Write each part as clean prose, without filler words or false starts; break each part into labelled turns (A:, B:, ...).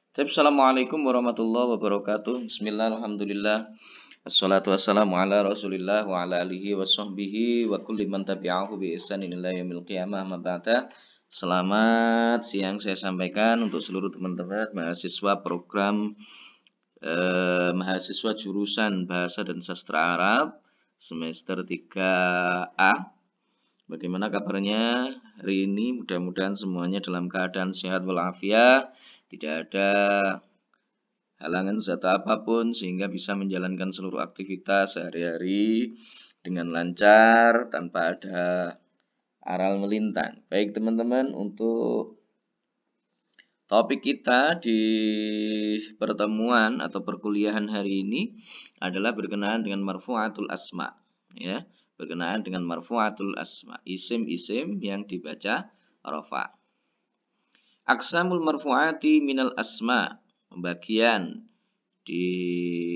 A: Assalamualaikum warahmatullahi wabarakatuh. Bismillah, alhamdulillah. Assalatu wassalamu ala rasulillah wa ala alihi wa sahbihi wa kulli man tabi'ahu bi ihsanin ila yaumil qiyamah ma ba'da. Selamat siang saya sampaikan untuk seluruh teman-teman mahasiswa program mahasiswa jurusan Bahasa dan Sastra Arab semester 3A. Bagaimana kabarnya hari ini? Mudah-mudahan semuanya dalam keadaan sehat walafiat, tidak ada halangan zat apapun sehingga bisa menjalankan seluruh aktivitas sehari-hari dengan lancar tanpa ada aral melintang. Baik teman-teman, untuk topik kita di pertemuan atau perkuliahan hari ini adalah berkenaan dengan marfu'atul asma, ya. Berkenaan dengan marfu'atul asma, isim-isim yang dibaca rafa. Aqsamul marfu'ati minal asma, pembagian di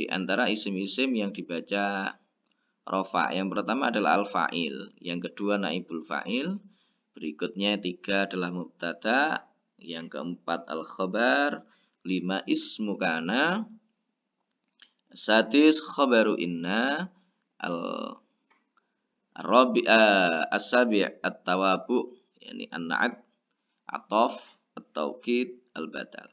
A: antara isim-isim yang dibaca rafa. Yang pertama adalah al-fa'il, yang kedua naibul fa'il, berikutnya 3 adalah mubtada, yang keempat al-khabar, 5 ismu kana, sadis khabaru inna, as-sabi' at-tawabu, yakni an-na'at, atof, at-taukid, al-badal.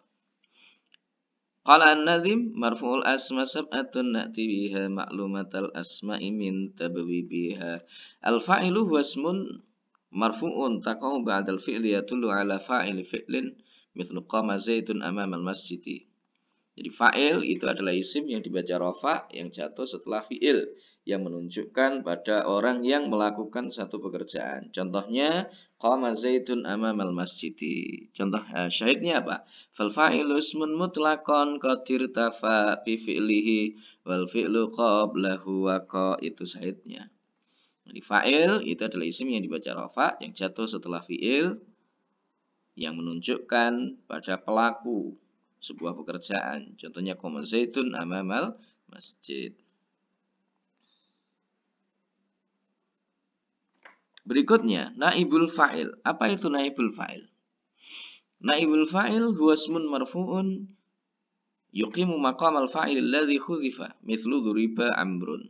A: Qala an-nazim marfu'ul asma sab'atun na'ti biha ma'lumatal asma'i min tabwibiha. Al-fa'ilu huwa ismun marfu'un taqa'u ba'dal fi'li yadullu ala fa'ili fi'lin mithlu qama zaitun amamal masjidi. Jadi fa'il itu adalah isim yang dibaca rafa yang jatuh setelah fi'il yang menunjukkan pada orang yang melakukan satu pekerjaan. Contohnya qama zaitun amamal masjidi. Contoh syahidnya apa? Fal fa'ilu ismun mutlaqan qad irtafa bi fi'lihi wal fi'lu qablahu waqa, itu syahidnya. Jadi fa'il itu adalah isim yang dibaca rafa yang jatuh setelah fi'il yang menunjukkan pada pelaku sebuah pekerjaan. Contohnya qama zaitun amamal masjid. Berikutnya, naibul fa'il. Apa itu naibul fa'il? Naibul fa'il huwa ismun marfu'un yuqimu maqamal fa'il alladhi khudzifa mithlu dhuriba amrun.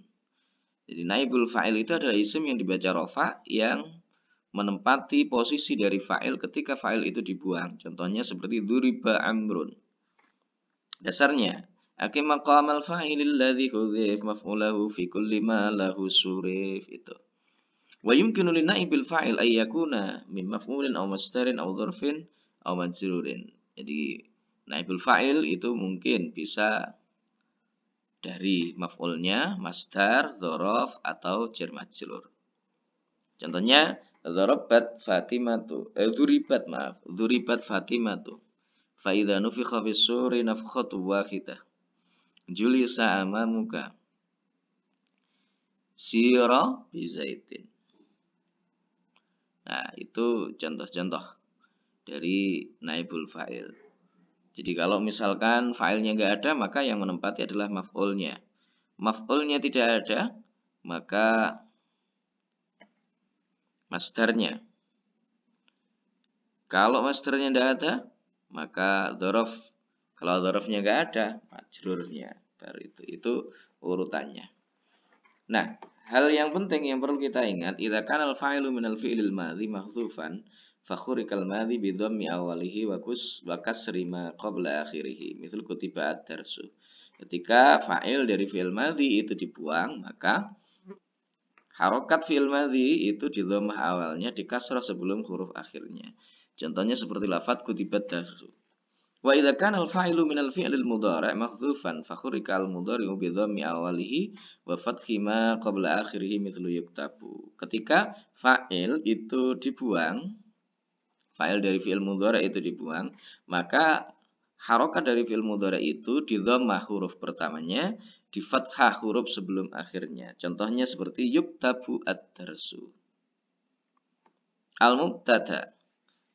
A: Jadi naibul fa'il itu adalah isim yang dibaca rafa yang menempati posisi dari fa'il ketika fa'il itu dibuang. Contohnya seperti dhuriba amrun. Dasarnya, akim maqamal fa'ilil ladzi hudzif maf'ulahu fi kulli ma lahu surif, itu. Wa yumkinu lin naibil fa'il ay yakuna min maf'ulin aw masdarin aw dzarfin aw majrurin. Jadi naibul fa'il itu mungkin bisa dari maf'ulnya, masdar, dzaraf atau jar majrur. Contohnya dzarabat Fatimatu, dzuribat Fatimatu. Fa idza nufikha fis suri nafkhatu wahidah. Julisa amamuka sira bizaitin. Nah, itu contoh-contoh dari naibul fa'il. Jadi kalau misalkan fa'ilnya nggak ada, maka yang menempati adalah maf'ulnya. Maf'ulnya tidak ada, maka masdarnya. Kalau masdarnya tidak ada, maka dzaraf. Kalau dzarafnya nggak ada, majrurnya. Baru itu urutannya. Nah, hal yang penting yang perlu kita ingat, idza kana al-fa'ilu minal fi'lil madzi mahdzufan fa khurikal madzi bi dhammi awwalihi wa kasri ma qabla akhirih. Misal kutiba ad-darsu. Ketika fa'il dari fi'il madzi itu dibuang, maka harokat fi'il madzi itu di dhammah awalnya, di kasrah sebelum huruf akhirnya. Contohnya seperti lafadz kutibat darsu. Wa idza kana al-fa'ilu min al-fi'lil mudhari' mahdzufan fa khurika al-mudhari'u bi dhammi awalihi wa fathi ma qabla akhirih mithlu yuktabu. Ketika fa'il itu dibuang, fa'il dari fi'il mudhari' itu dibuang, maka harokat dari fi'il mudhari' itu di dhammah huruf pertamanya, di fathah huruf sebelum akhirnya. Contohnya seperti yuktabu ad-darsu. Al-mubtada.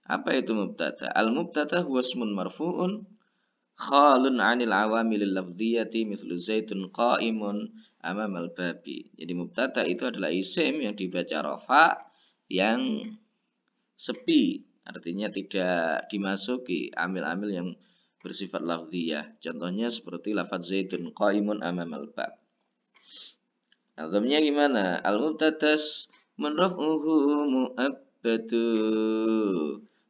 A: Apa itu mubtada? Al-mubtada huwa ismun marfu'un khalun 'anil awamilil lafdhiyati mithlu zaitun qa'imun amamal babi. Jadi mubtada itu adalah isim yang dibaca rafa yang sepi, artinya tidak dimasuki amil-amil yang bersifat lafziyah. Contohnya seperti lafaz Zaidun qaimun amamal bab. Nazamnya gimana? Al-mubtadas menraf'uhu mu'abbatu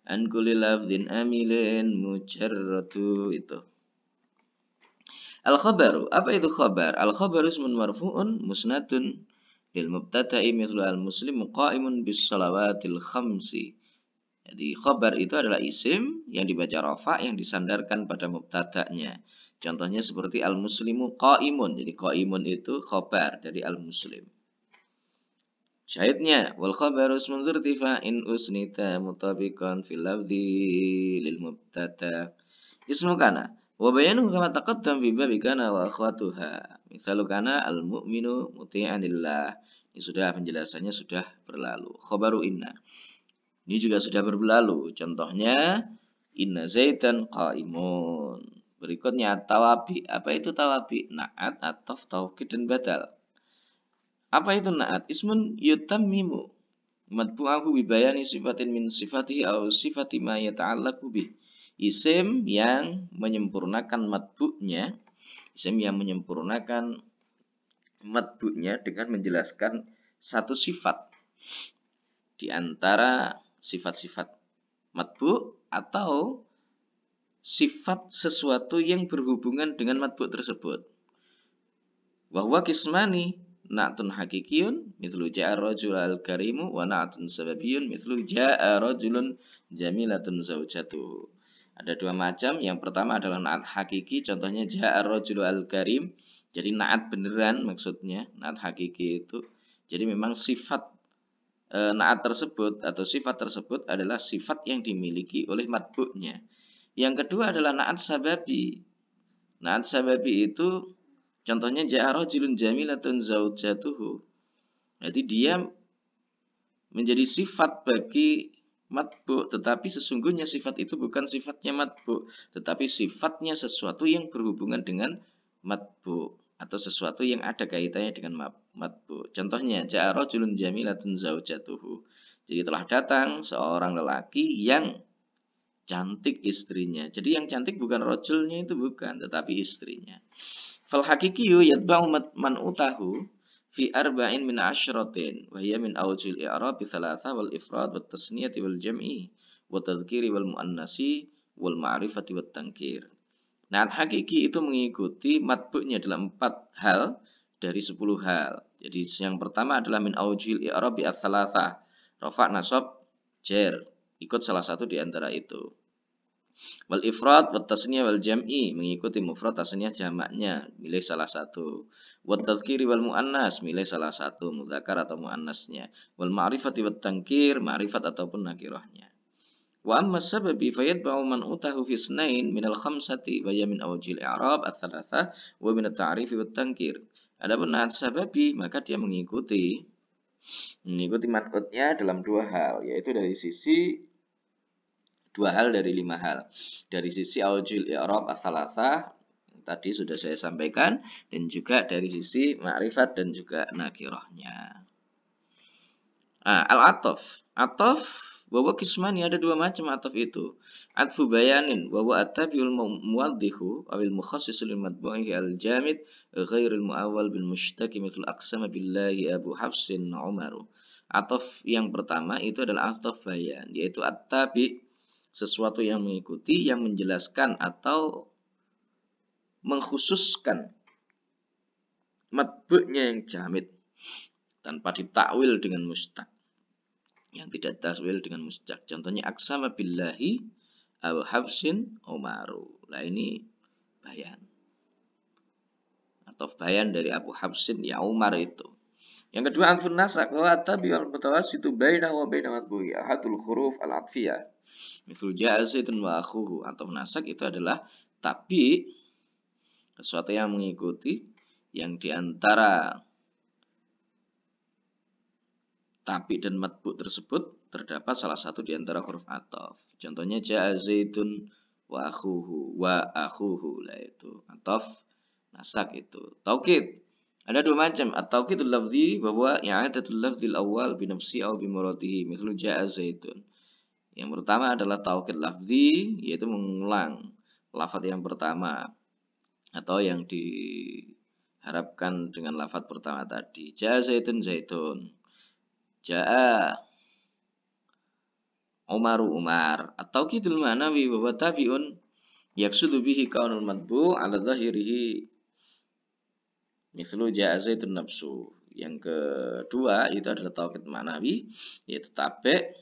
A: an kulli lafzin amilin mujarratu itu. Al-khabaru, apa itu khabar? Al-khabaru ismun marfu'un musnadun lil mubtada'i mithlu al-muslimu qa'imun bis salawatil khamsi. Jadi khabar itu adalah isim yang dibaca rafa yang disandarkan pada mubtada'nya. Contohnya seperti al-muslimu qa'imun. Jadi qa'imun itu khabar dari al-muslim. Syahidnya wal khabaru ismun dzirtifa'in usnita mutabiqan fil lafzi lil mubtada. Ismu kana wa bayanuhu kama taqaddam fi babi kana wa akhwatuha. Misalu kana al-mu'minu muti'an lillah. Ini sudah penjelasannya sudah berlalu. Khabaru inna. Ini juga sudah berlalu. Contohnya inna zaidan qaimun. Berikutnya tawabi. Apa itu tawabi? Na'at, ataf, taukid dan badal. Apa itu na'at? Ismun yutammimu matbu'ahu bibayani sifatin min sifatihi aw sifati ma yata'allaqu bih. Isim yang menyempurnakan matbu'nya, isim yang menyempurnakan matbu'nya dengan menjelaskan satu sifat di antara sifat-sifat matbu' atau sifat sesuatu yang berhubungan dengan matbu' tersebut. Wa huwa qismani na'tun hakikiyun mithlu ja'a rajul al-karimu wa na'tun sababiyun mithlu ja'a rajulun jamilatun zaujatuhu. Ada dua macam. Yang pertama adalah na'at hakiki, contohnya ja'a rajul al-karim. Jadi na'at beneran maksudnya, na'at hakiki itu. Jadi memang sifat na'at tersebut atau sifat tersebut adalah sifat yang dimiliki oleh matbu'nya. Yang kedua adalah na'at sababi. Na'at sababi itu contohnya ja'a rajulun jamilatun zaujatuhu. Jadi dia menjadi sifat bagi matbu', tetapi sesungguhnya sifat itu bukan sifatnya matbu', tetapi sifatnya sesuatu yang berhubungan dengan matbu' atau sesuatu yang ada kaitannya dengan matbu'. Contohnya ja'a rajulun jamilatun zaujatuhu. Jadi telah datang seorang lelaki yang cantik istrinya. Jadi yang cantik bukan rajulnya itu bukan, tetapi istrinya. Fal haqiqiyyu yatba'u man utahu fi arba'in min asyratin wa hiya min awjil i'rab thalatha wal ifrad wat tasniyati wal jam'i wa tadhkiri wal muannasi wal ma'rifati wat tankir. Nah, hakiki itu mengikuti matbu'nya dalam 4 hal dari 10 hal. Jadi yang pertama adalah min awjil i'rab ats-tsalatsa. Rafa, nasab, jar. Ikut salah satu di antara itu. Wal ifrad wat tasniyah wal jam'i, mengikuti mufrad tasniyah jamaknya, milih salah satu. Wat tadhkiri wal muannas, milih salah satu mudzakkar atau muannasnya. Wal ma'rifati wat tankir, ma'rifat ataupun nakirahnya. Wa amma sababi fayatba'u man utahu fi isnain min al khamsati wa ya min awjil i'rab ats-tsalatsa wa min at-ta'rif wat tankir. Adapun na'at sababi maka dia mengikuti man'utnya dalam 2 hal, yaitu dari sisi 2 hal dari 5 hal. Dari sisi awjil i'rab ats-tsalatsa tadi sudah saya sampaikan, dan juga dari sisi ma'rifat dan juga nakirahnya. Al-ataf. Ataf bahwa qismani, ada 2 macam ataf itu. Atfu bayanin wa huwa at-tabi'ul muwaddihu awil mukhassis lil matbu'i al-jamid ghairil mu'awwal bil mushtaqi mithlu aqsama billahi Abu Hafsin Umaru. Ataf yang pertama itu adalah ataf bayan, yaitu at-tabi', sesuatu yang mengikuti, yang menjelaskan atau mengkhususkan matbu'nya yang jamid tanpa ditakwil dengan mustaq, yang tidak takwil dengan mustaq. Contohnya aqsama billahi Abu Hafsin Umaru. Nah ini bayan, atau bayan dari Abu Hafsin ya Umar itu. Yang kedua anfun nasak wa tabi wal mutawassitu bainahu wa baina matbu'i ahadul huruf al-atfiyah. Misal ja'a Zaidun wa akhuhu, atau nasak itu adalah tabi, sesuatu yang mengikuti, yang diantara tabi dan matbu tersebut terdapat salah satu diantara huruf ataf. Contohnya ja'a Zaidun wa akhuhu, lah itu ataf nasak itu. Taukid ada 2 macam. At-taukidul lafzi bahwa i'adatul lafzil awal bi nafsi aw bi muradihi misal ja'a Zaidun. Yang pertama adalah taukid lafzi, yaitu mengulang lafadz yang pertama atau yang diharapkan dengan lafadz pertama tadi. Jaa Zaidun Zaidun. Jaa Umaru Umar. Atau kidul ma'nawi wa tabi'un yaksudu bihi kaunul matbu' ala zahirihi mislu jaa Zaidun nafsu. Yang kedua itu adalah taukid ma'nawi, yaitu tabe'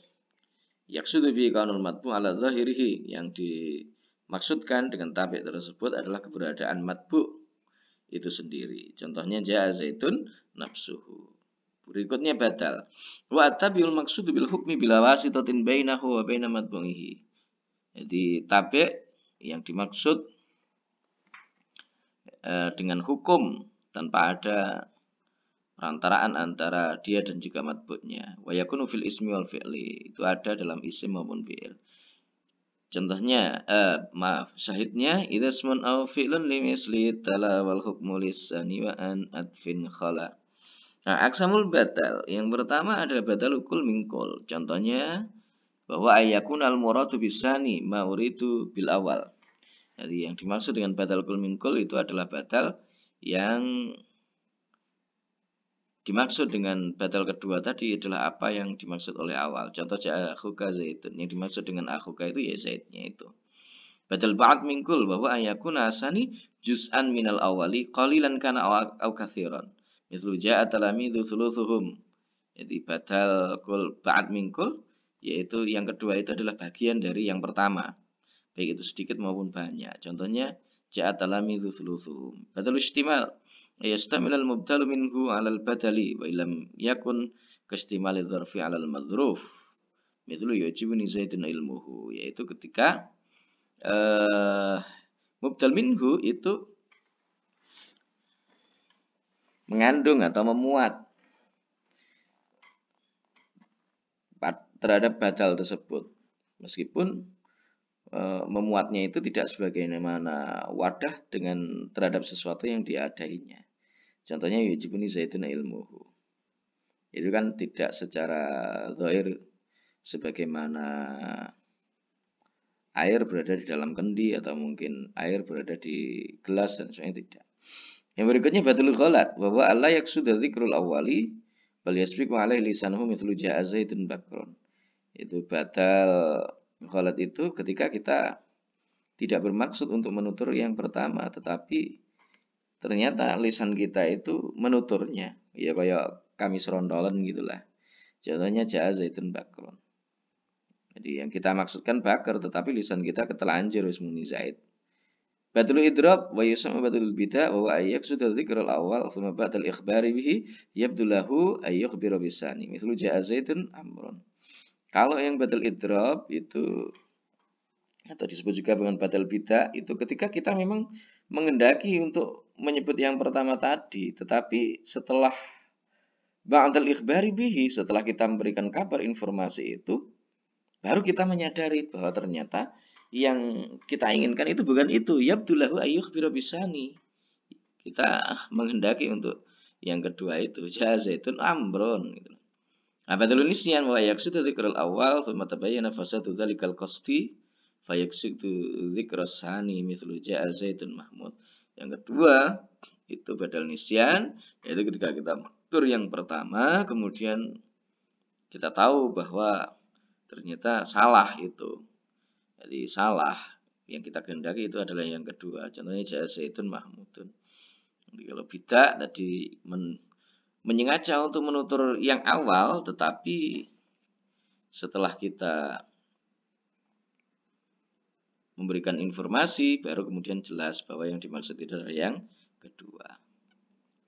A: yaksudu bihi kaunul matbu' ala zahirihi. Yang dimaksudkan dengan tabe' tersebut adalah keberadaan matbu' itu sendiri. Contohnya jaa Zaidun nafsuhu. Berikutnya badal. Wa tabi'ul maqsudu bil hukmi bila wasitatin bainahu wa baina matbu'ihi. Jadi tabe' yang dimaksud dengan hukum tanpa ada perantaraan antara dia dan juga matbu'nya. Wa yakunu fil ismi wal fi'li. Itu ada dalam isim maupun fi'il. Contohnya, syahidnya idza ismun aw fi'lun limisli tala wal hukmu lisani wa an adfin khala. Nah, aksamul badal yang pertama adalah badal ukul mingkul. Contohnya bahwa ayakun al muradu bisani ma uridu bil awal. Jadi yang dimaksud dengan badal ukul mingkul itu adalah badal yang dimaksud dengan badal kedua tadi adalah apa yang dimaksud oleh awal. Contoh jaa akhuka Zaidun. Yang dimaksud dengan akhuka itu ya Zaidnya itu. Badal ba'd mingkul bahwa ayakun asani juz'an minal awali qalilan kana aw katsiran. Mislu ja'a talamidhu thuluthuhum. Jadi badal kul ba'd mingkul, yaitu yang kedua itu adalah bagian dari yang pertama, baik itu sedikit maupun banyak. Contohnya ja'a talamidhu thuluthuhum. Badal istimal yastamil al mubdalu minhu 'ala al badali wa illam yakun kaistimali dzarfi 'ala al madruf. Mislu yujibuni Zaidun ilmuhu, yaitu ketika mubdal minhu itu mengandung atau memuat terhadap badal tersebut, meskipun memuatnya itu tidak sebagaimana wadah dengan terhadap sesuatu yang diadainya. Contohnya yujibuni Zaidun ilmuhu. Itu kan tidak secara zahir sebagaimana air berada di dalam kendi atau mungkin air berada di gelas dan sebagainya, tidak. Yang berikutnya badalul ghalat, bahwa Allah yaksudu dzikrul awwali bal yasbiqu alaihi lisanuhu mithlu jaa Zaidun bakrun. Itu badal ghalat itu ketika kita tidak bermaksud untuk menutur yang pertama, tetapi ternyata lisan kita itu menuturnya. Ya kayak kami serondolan gitulah. Contohnya jaa Zaidun bakrun. Jadi yang kita maksudkan bakar, tetapi lisan kita ketelanjur wis muni Zaid. Badul idrab wa yusma badul bida wa ayyaksudu dzikrul awal thumma ba'dal ikhbari bihi yabdulahu ayyukhbiru bisani mislu jaa Zaidun amrun. Kalau yang badal idrab itu atau disebut juga dengan badal bida itu ketika kita memang mengendaki untuk menyebut yang pertama tadi, tetapi setelah ba'dal ikhbari bihi, setelah kita memberikan kabar informasi itu, baru kita menyadari bahwa ternyata yang kita inginkan itu bukan itu. Yabdulahu ayyukhbiru bisani. Kita menghendaki untuk yang kedua itu. Jaa Zaidun amrun. Gitu. Badalun nisyan wa yaksudu dzikrul awal thumma tabayyana fasadu dzalikal qasdi fa yaksudu dzikras sani mithlu jaa Zaidun Mahmud. Yang kedua itu badal nisyan, yaitu ketika kita mengatur yang pertama kemudian kita tahu bahwa ternyata salah itu. Jadi salah yang kita kehendaki itu adalah yang kedua. Contohnya jaa Zaidun Mahmudun. Jadi kalau bidah tadi menyengaja untuk menutur yang awal, tetapi setelah kita memberikan informasi baru kemudian jelas bahwa yang dimaksud itu adalah yang kedua.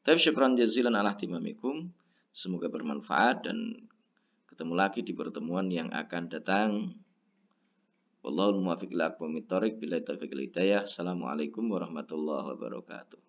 A: Tapi syukran jazilan ala ihtimamikum. Semoga bermanfaat dan ketemu lagi di pertemuan yang akan datang. Wallahul muwaffiq ila aqwamit thoriq billahi taufiq wal hidayah. Assalamualaikum warahmatullahi wabarakatuh.